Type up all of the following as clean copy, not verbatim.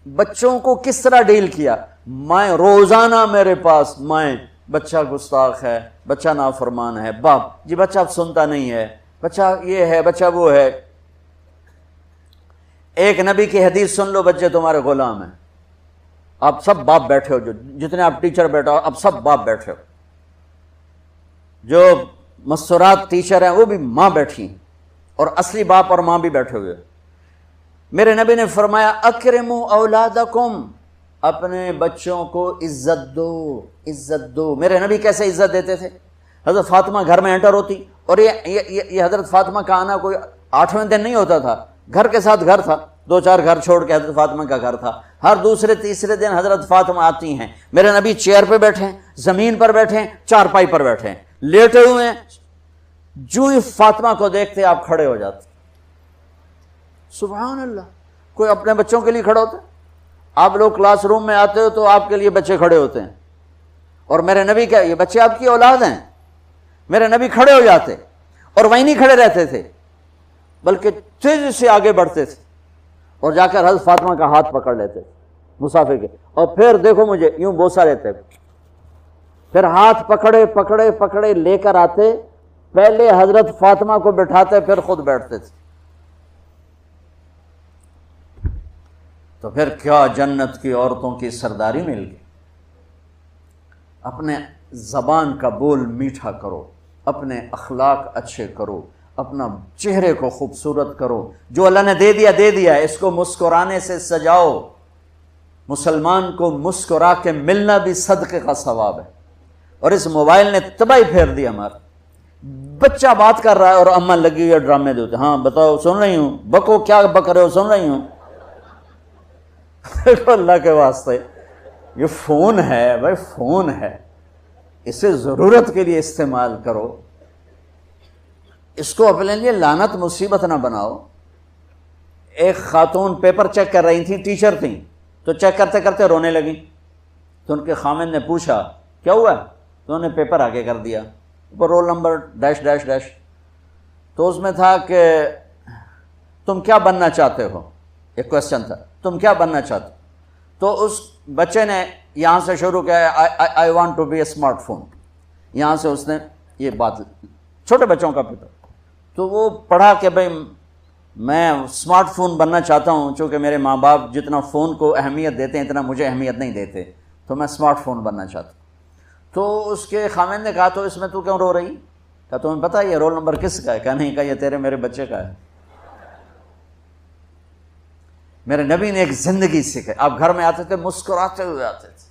بچوں کو کس طرح ڈیل کیا. میں روزانہ میرے پاس بچہ گستاخ ہے، بچہ نافرمان ہے، باپ جی بچہ اب سنتا نہیں ہے، بچہ یہ ہے، بچہ وہ ہے. ایک نبی کی حدیث سن لو، بچے تمہارے غلام ہیں. آپ سب باپ بیٹھے ہو، جو جتنے آپ ٹیچر بیٹھا ہو اب سب باپ بیٹھے ہو، جو مستورات ٹیچر ہیں وہ بھی ماں بیٹھی ہیں، اور اصلی باپ اور ماں بھی بیٹھے ہوئے. میرے نبی نے فرمایا اکرموا اولادکم، اپنے بچوں کو عزت دو، عزت دو. میرے نبی کیسے عزت دیتے تھے؟ حضرت فاطمہ گھر میں انٹر ہوتی، اور یہ حضرت فاطمہ کا آنا کوئی 8ویں دن نہیں ہوتا تھا، گھر کے ساتھ گھر تھا، 2-4 گھر چھوڑ کے حضرت فاطمہ کا گھر تھا. ہر دوسرے تیسرے دن حضرت فاطمہ آتی ہیں، میرے نبی چیئر پہ بیٹھے ہیں، زمین پر بیٹھے ہیں، چارپائی پر بیٹھے ہیں، لیٹے ہوئے ہیں. جو ہی فاطمہ کو دیکھتے آپ کھڑے ہو جاتے. سبحان اللہ. کوئی اپنے بچوں کے لیے کھڑا ہوتا ہے؟ آپ لوگ کلاس روم میں آتے ہو تو آپ کے لیے بچے کھڑے ہوتے ہیں، اور میرے نبی کیا یہ بچے آپ کی اولاد ہیں؟ میرے نبی کھڑے ہو جاتے، اور وہیں نہیں کھڑے رہتے تھے بلکہ تیزی سے آگے بڑھتے تھے، اور جا کر حضرت فاطمہ کا ہاتھ پکڑ لیتے مسافر کے، اور پھر دیکھو مجھے یوں بوسہ لیتے، پھر ہاتھ پکڑے پکڑے پکڑے لے کر آتے، پہلے حضرت فاطمہ کو بٹھاتے پھر خود بیٹھتے تھے. تو پھر کیا جنت کی عورتوں کی سرداری مل گئی. اپنے زبان کا بول میٹھا کرو، اپنے اخلاق اچھے کرو، اپنا چہرے کو خوبصورت کرو. جو اللہ نے دے دیا اس کو مسکرانے سے سجاؤ. مسلمان کو مسکرا کے ملنا بھی صدقے کا ثواب ہے. اور اس موبائل نے تباہی پھیر دی ہمارا. بچہ بات کر رہا ہے اور اماں لگی ہوئی ہے ڈرامے دیتے، ہاں بتاؤ سن رہی ہوں، بکو کیا بک رہے ہو، سن رہی ہوں. اللہ کے واسطے یہ فون ہے بھائی، فون ہے، اسے ضرورت کے لیے استعمال کرو، اس کو اپنے لیے لعنت مصیبت نہ بناؤ. ایک خاتون پیپر چیک کر رہی تھی، ٹیچر تھیں، تو چیک کرتے کرتے رونے لگیں. تو ان کے خامن نے پوچھا کیا ہوا؟ تو انہوں نے پیپر آگے کر دیا، roll number dash dash dash. تو اس میں تھا کہ تم کیا بننا چاہتے ہو، ایک کوشچن تھا، تم کیا بننا چاہتے ہو؟ تو اس بچے نے یہاں سے شروع کیا، I want to be a smartphone. یہاں سے اس نے یہ بات، چھوٹے بچوں کا پیپر، تو وہ پڑھا کہ بھئی میں اسمارٹ فون بننا چاہتا ہوں، چونکہ میرے ماں باپ جتنا فون کو اہمیت دیتے ہیں اتنا مجھے اہمیت نہیں دیتے، تو میں اسمارٹ فون بننا چاہتا ہوں. تو اس کے خامن نے کہا تو اس میں تو کیوں رو رہی؟ کہا تمہیں پتہ ہے یہ رول نمبر کس کا ہے؟ کہا نہیں. کہا یہ تیرے میرے بچے کا ہے. میرے نبی نے ایک زندگی سکھائی. آپ گھر میں آتے تھے مسکراتے ہوئے آتے تھے،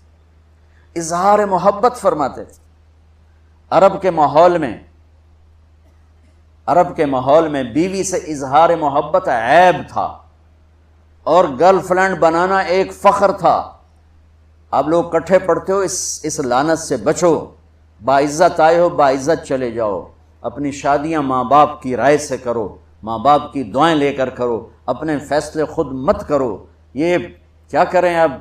اظہار محبت فرماتے تھے. عرب کے ماحول میں بیوی سے اظہار محبت عیب تھا، اور گرل فرینڈ بنانا ایک فخر تھا. آپ لوگ کٹھے پڑھتے ہو، اس لعنت سے بچو. باعزت آئے ہو باعزت چلے جاؤ. اپنی شادیاں ماں باپ کی رائے سے کرو، ماں باپ کی دعائیں لے کر کرو، اپنے فیصلے خود مت کرو. یہ کیا کریں، اب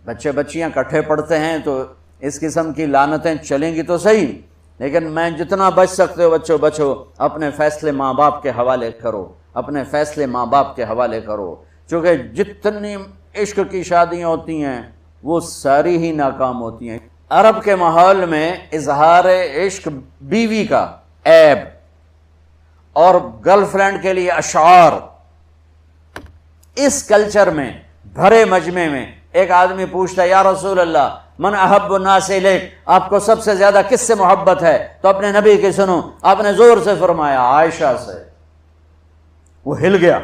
بچے بچیاں کٹھے پڑھتے ہیں تو اس قسم کی لعنتیں چلیں گی تو صحیح، لیکن میں جتنا بچ سکتے ہو بچو. اپنے فیصلے ماں باپ کے حوالے کرو، اپنے فیصلے ماں باپ کے حوالے کرو. چونکہ جتنی عشق کی شادیاں ہوتی ہیں وہ ساری ہی ناکام ہوتی ہیں. عرب کے ماحول میں اظہار عشق بیوی کا عیب، اور گرل فرینڈ کے لیے اشعار. اس کلچر میں بھرے مجمع میں ایک آدمی پوچھتا ہے یا رسول اللہ من احب الناس الیک، آپ کو سب سے زیادہ کس سے محبت ہے؟ تو اپنے نبی کی سنو. آپ نے زور سے فرمایا عائشہ سے. وہ ہل گیا،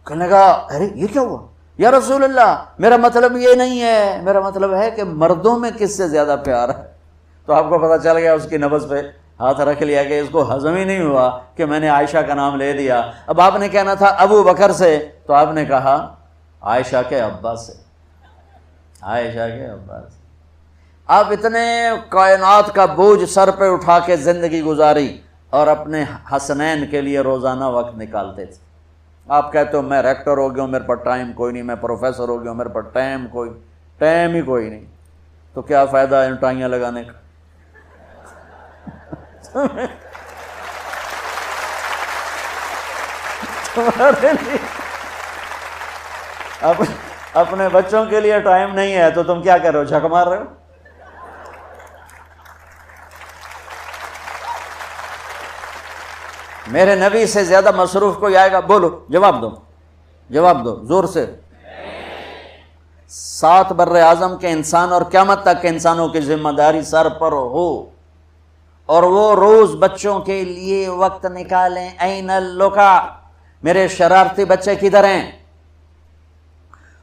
کہنے لگا ارے یہ کیا ہوا یا رسول اللہ، میرا مطلب یہ نہیں ہے، میرا مطلب ہے کہ مردوں میں کس سے زیادہ پیار ہے. تو آپ کو پتہ چل گیا، اس کی نبض پہ ہاتھ رکھ لیا کہ اس کو ہضم ہی نہیں ہوا کہ میں نے عائشہ کا نام لے دیا. اب آپ نے کہنا تھا ابو بکر سے، تو آپ نے کہا عائشہ کے ابا سے، عائشہ کے ابا سے. آپ اتنے کائنات کا بوجھ سر پہ اٹھا کے زندگی گزاری، اور اپنے حسنین کے لیے روزانہ وقت نکالتے تھے. آپ کہتے ہو میں ریکٹر ہو گیا ہوں، میرے پر ٹائم کوئی نہیں، میں پروفیسر ہو گیا ہوں، میرے پر ٹائم ہی کوئی نہیں. تو کیا فائدہ ان ٹائیاں لگانے کا؟ اپنے بچوں کے لیے ٹائم نہیں ہے تو تم کیا کر رہے ہو، جھک مار رہے ہو؟ میرے نبی سے زیادہ مصروف کوئی آئے گا؟ بولو، جواب دو، جواب دو زور سے۔ 7 بر اعظم کے انسان اور قیامت تک کے انسانوں کی ذمہ داری سر پر ہو، اور وہ روز بچوں کے لیے وقت نکالیں۔ این اللقا، میرے شرارتی بچے کدھر ہیں؟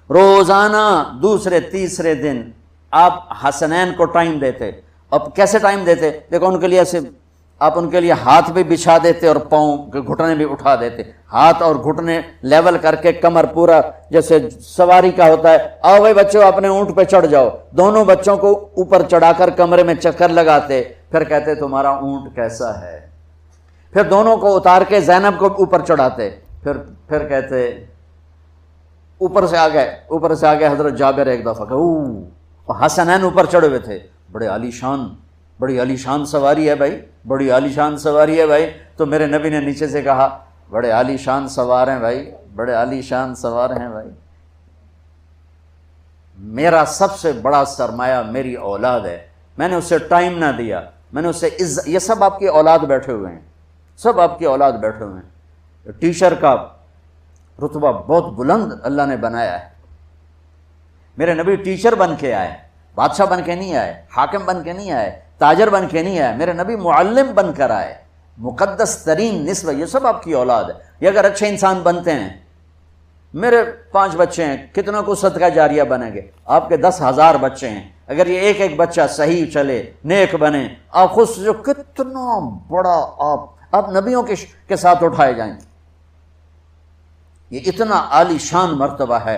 روزانہ دوسرے تیسرے دن آپ حسنین کو ٹائم دیتے۔ اب کیسے ٹائم دیتے؟ دیکھو ان کے لیے ایسے آپ ان کے لیے ہاتھ بھی بچھا دیتے اور پاؤں کے گھٹنے بھی اٹھا دیتے، ہاتھ اور گھٹنے لیول کر کے، کمر پورا جیسے سواری کا ہوتا ہے۔ آؤ بھائی بچوں اپنے اونٹ پہ چڑھ جاؤ، دونوں بچوں کو اوپر چڑھا کر کمرے میں چکر لگاتے، پھر کہتے تمہارا اونٹ کیسا ہے، پھر دونوں کو اتار کے زینب کو اوپر چڑھاتے، پھر کہتے اوپر سے آ گئے حضرت جابر ایک دفعہ کہ حسنین اوپر چڑھے ہوئے تھے، بڑی عالی شان سواری ہے بھائی، بڑی عالی شان سواری ہے بھائی۔ تو میرے نبی نے نیچے سے کہا بڑے عالی شان سوار ہیں بھائی، بڑے عالی شان سوار ہیں بھائی، میرا سب سے بڑا سرمایہ میری اولاد ہے، میں نے اسے ٹائم نہ دیا، میں نے اسے یہ سب آپ کی اولاد بیٹھے ہوئے ہیں، سب آپ کی اولاد بیٹھے ہوئے ہیں۔ ٹیچر کا رتبہ بہت بلند اللہ نے بنایا ہے۔ میرے نبی ٹیچر بن کے آئے، بادشاہ بن کے نہیں آئے، حاکم بن کے نہیں آئے، تاجر بن کے نہیں آئے، میرے نبی معلم بن کر آئے، مقدس ترین نسبہ۔ یہ سب آپ کی اولاد ہے، یہ اگر اچھے انسان بنتے ہیں، میرے 5 بچے ہیں، کتنا کو صدقہ جاریہ بنیں گے؟ آپ کے 10,000 بچے ہیں، اگر یہ ایک ایک بچہ صحیح چلے، نیک بنے، آپ خود جو کتنا بڑا آپ نبیوں کے ساتھ اٹھائے جائیں۔ یہ اتنا عالی شان مرتبہ ہے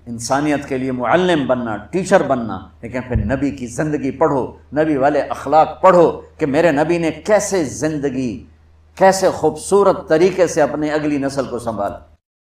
انسانیت کے لیے، معلم بننا، ٹیچر بننا۔ لیکن پھر نبی کی زندگی پڑھو، نبی والے اخلاق پڑھو کہ میرے نبی نے کیسے زندگی، کیسے خوبصورت طریقے سے اپنی اگلی نسل کو سنبھالا۔